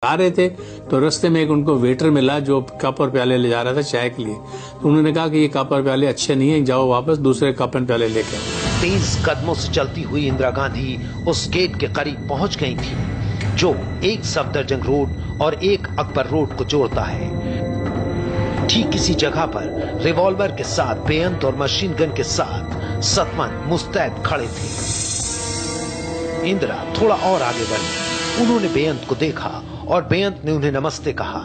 आ रहे थे तो रास्ते में एक उनको वेटर मिला जो कप और प्याले ले जा रहा था चाय के लिए। तो उन्होंने कहा कि ये कप और प्याले अच्छे नहीं है, जाओ वापस दूसरे कप और प्याले लेके आओ। तेज कदमों से चलती हुई इंदिरा गांधी उस गेट के करीब पहुंच गई थी जो एक सफदरजंग रोड और एक अकबर रोड को जोड़ता है। ठीक इसी जगह पर रिवॉल्वर के साथ बेअंत और मशीन गन के साथ सतवंत मुस्तैद खड़े थे। इंदिरा थोड़ा और आगे बढ़ी। उन्होंने बेअंत को देखा और बेअंत ने उन्हें नमस्ते कहा।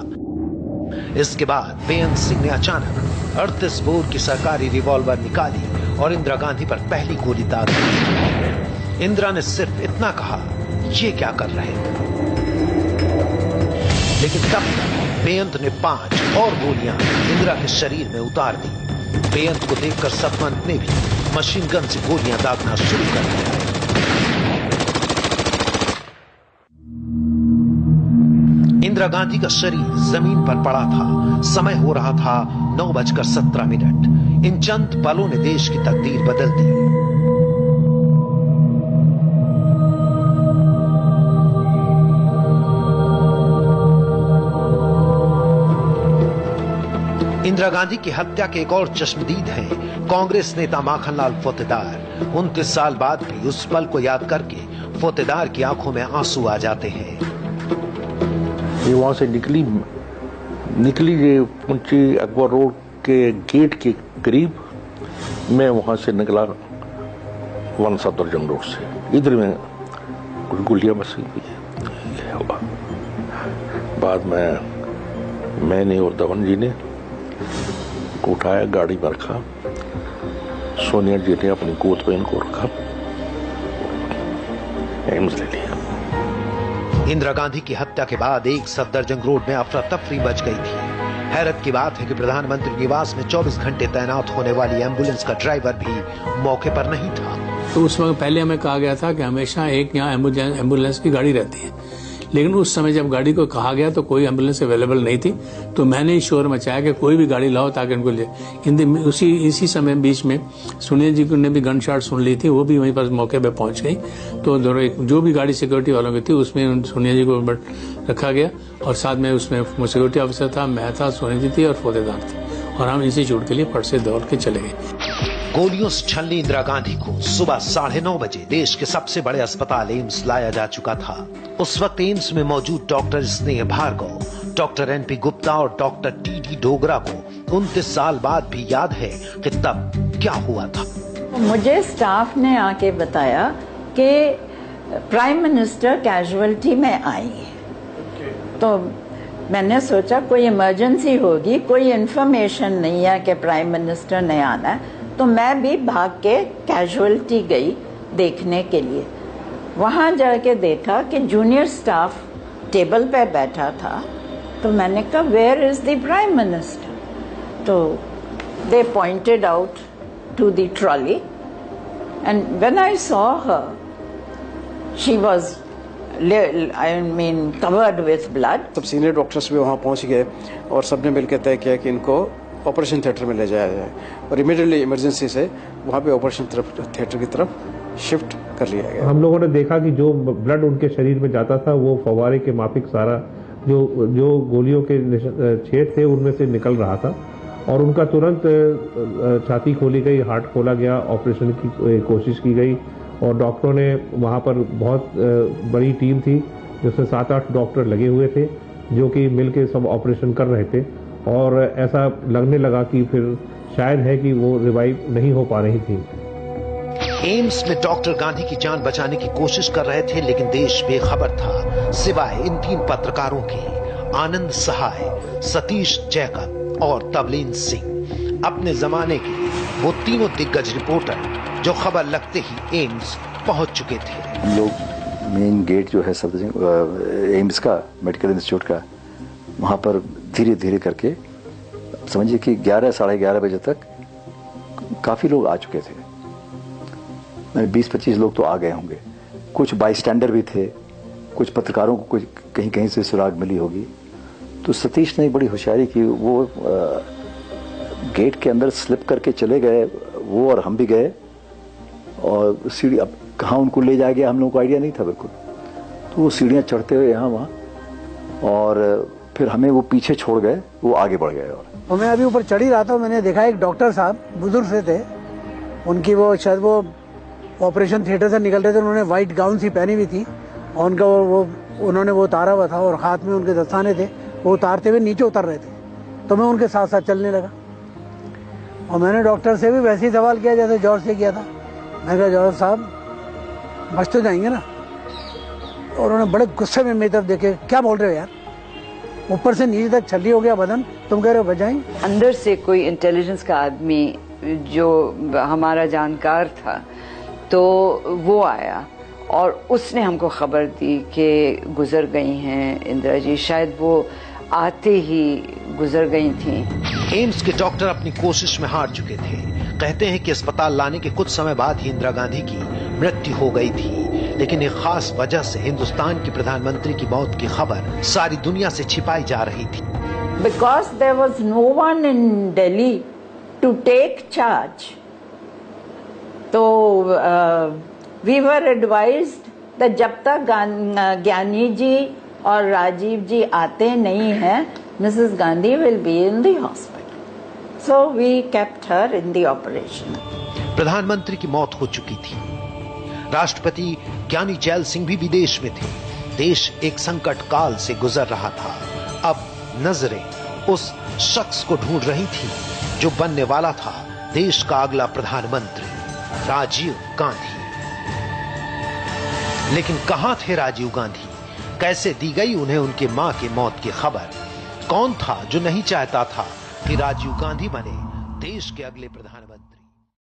इसके बाद बेअंत सिंह ने अचानक 38 बोर की सरकारी रिवॉल्वर निकाली और इंदिरा गांधी पर पहली गोली दाग दी। इंदिरा ने सिर्फ इतना कहा, ये क्या कर रहे हैं? लेकिन तब तक बेअंत ने 5 और गोलियां इंदिरा के शरीर में उतार दी। बेअंत को देखकर सतवंत ने भी मशीन गन से गोलियां दागना शुरू कर दिया। इंदिरा गांधी का शरीर जमीन पर पड़ा था। समय हो रहा था 9:17। इन चंद पलों ने देश की तकदीर बदल दी। इंदिरा गांधी की हत्या के एक और चश्मदीद हैं कांग्रेस नेता माखनलाल फोतेदार। 29 साल बाद भी उस पल को याद करके फोतेदार की आंखों में आंसू आ जाते हैं। ये वहां से निकली ये पहुंची अकबर रोड के गेट के करीब। मैं वहां से निकला 1 सफदरजंग रोड से। इधर में कुछ गोलियां बस गई हुआ। बाद में मैंने और धवन जी ने उठाया, गाड़ी में रखा। सोनिया जी ने अपनी गोद पे इनको रखा, एम्स ले लिया। इंदिरा गांधी की हत्या के बाद एक सफदरजंग रोड में अफरा तफरी मच गई थी। हैरत की बात है कि प्रधानमंत्री निवास में 24 घंटे तैनात होने वाली एम्बुलेंस का ड्राइवर भी मौके पर नहीं था। तो उस वक्त पहले हमें कहा गया था कि हमेशा एक यहाँ एम्बुलेंस की गाड़ी रहती है, लेकिन उस समय जब गाड़ी को कहा गया तो कोई एम्बुलेंस अवेलेबल नहीं थी। तो मैंने ही शोर मचाया कि कोई भी गाड़ी लाओ ताकि उनको ले। इसी समय बीच में सोनिया जी ने भी गन शॉट सुन ली थी, वो भी वहीं पर मौके पे पहुंच गई। तो जो भी गाड़ी सिक्योरिटी वालों की थी उसमें सोनिया जी को रखा गया और साथ में उसमें सिक्योरिटी ऑफिसर था, मैं था, सोनिया जी थी और फोतेदार थे, और हम इंस्टीट्यूट के लिए फट से दौड़ के चले गए। गोलियों से छलनी इंदिरा गांधी को सुबह 9:30 बजे देश के सबसे बड़े अस्पताल एम्स लाया जा चुका था। उस वक्त एम्स में मौजूद डॉक्टर स्नेह भार्गव, डॉक्टर NP गुप्ता और डॉक्टर TD डोगरा को 29 साल बाद भी याद है कि तब क्या हुआ था। मुझे स्टाफ ने आके बताया कि प्राइम मिनिस्टर कैजुअलिटी में आई है। तो मैंने सोचा कोई इमरजेंसी होगी, कोई इन्फॉर्मेशन नहीं है कि प्राइम मिनिस्टर ने आना है। तो मैं भी भाग के कैजुअलिटी गई देखने के लिए। वहाँ जाके देखा कि जूनियर स्टाफ टेबल पे बैठा था। तो मैंने कहा where is the prime minister? तो they pointed out to the trolley and when I saw her she was covered with blood. सब सीनियर डॉक्टर्स भी वहाँ पहुँच गए और सबने मिलकर तय किया कि इनको ऑपरेशन थिएटर में ले जाया जाए और इमीडिएटली इमरजेंसी से वहाँ पे ऑपरेशन थिएटर की तरफ शिफ्ट कर लिया गया। हम लोगों ने देखा कि जो ब्लड उनके शरीर में जाता था वो फव्वारे के माफिक सारा जो गोलियों के छेद थे उनमें से निकल रहा था और उनका तुरंत छाती खोली गई, हार्ट खोला गया, ऑपरेशन की कोशिश की गई और डॉक्टरों ने वहाँ पर बहुत बड़ी टीम थी जिसमें 7-8 डॉक्टर लगे हुए थे जो कि मिलके सब ऑपरेशन कर रहे थे और ऐसा लगने लगा कि फिर शायद है कि वो रिवाइव नहीं हो पा रही थी। एम्स में डॉक्टर गांधी की जान बचाने की कोशिश कर रहे थे लेकिन देश बेखबर था सिवाय इन 3 पत्रकारों के, आनंद सहाय, सतीश जैकब और तबलीन सिंह। अपने जमाने के वो तीनों दिग्गज रिपोर्टर जो खबर लगते ही एम्स पहुंच चुके थे। हम लोग मेन गेट जो है सफदरजंग एम्स का मेडिकल इंस्टीट्यूट का, वहां पर धीरे धीरे करके समझिए कि 11 साढ़े 11 बजे तक काफी लोग आ चुके थे। 20-25 लोग तो आ गए होंगे। कुछ बाईस्टैंडर भी थे, कुछ पत्रकारों को कुछ कहीं कहीं से सुराग मिली होगी। तो सतीश ने बड़ी होशियारी की, वो गेट के अंदर स्लिप करके चले गए, वो और हम भी गए और सीढ़ी अब कहाँ उनको ले जाया गया हम लोगों को आइडिया नहीं था बिल्कुल। तो वो सीढ़ियाँ चढ़ते हुए यहाँ वहाँ और फिर हमें वो पीछे छोड़ गए, वो आगे बढ़ गए। और मैं अभी ऊपर चढ़ ही रहा था, मैंने देखा एक डॉक्टर साहब बुजुर्ग से थे, उनकी वो शायद वो ऑपरेशन थिएटर से निकल रहे थे, उन्होंने व्हाइट गाउन सी पहनी हुई थी और उनका वो उन्होंने वो उतारा हुआ था और हाथ में उनके दस्ताने थे, वो उतारते हुए नीचे उतर रहे थे। तो मैं उनके साथ साथ चलने लगा और मैंने डॉक्टर से भी वैसे ही सवाल किया जैसे जॉर्ज से किया था। मैंने कहा जॉर्ज साहब बच तो जाएंगे ना? और उन्होंने बड़े गुस्से में मेरी तरफ देखे, क्या बोल रहे हो यार, ऊपर से नीचे तक छल्ली हो गया बदन, तुम कह रहे हो बच जाएंगे? अंदर से कोई इंटेलिजेंस का आदमी जो हमारा जानकार था तो वो आया और उसने हमको खबर दी कि गुजर गई हैं इंदिरा जी, शायद वो आते ही गुजर गई थी। एम्स के डॉक्टर अपनी कोशिश में हार चुके थे। कहते हैं कि अस्पताल लाने के कुछ समय बाद ही इंदिरा गांधी की मृत्यु हो गई थी, लेकिन एक खास वजह से हिंदुस्तान की प्रधानमंत्री की मौत की खबर सारी दुनिया से छिपाई जा रही थी। Because there was no one in Delhi to take charge. तो we were advised that जब तक ज्ञानी जी और राजीव जी आते नहीं हैं, Mrs. Gandhi will be in the hospital. So we kept her in the operation. प्रधानमंत्री की मौत हो चुकी थी। राष्ट्रपति ज्ञानी जैल सिंह भी विदेश में थे। देश एक संकट काल से गुजर रहा था। अब नजरें उस शख्स को ढूंढ रही थी जो बनने वाला था देश का अगला प्रधानमंत्री, राजीव गांधी। लेकिन कहां थे राजीव गांधी? कैसे दी गई उन्हें उनके मां की मौत की खबर? कौन था जो नहीं चाहता था कि राजीव गांधी बने देश के अगले प्रधानमंत्री?